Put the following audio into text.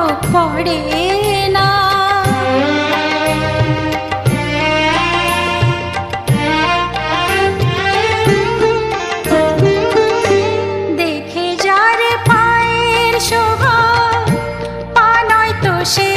চোখ পড়ে না। দেখে যার পায়ের শোভা, পা নয় তো সে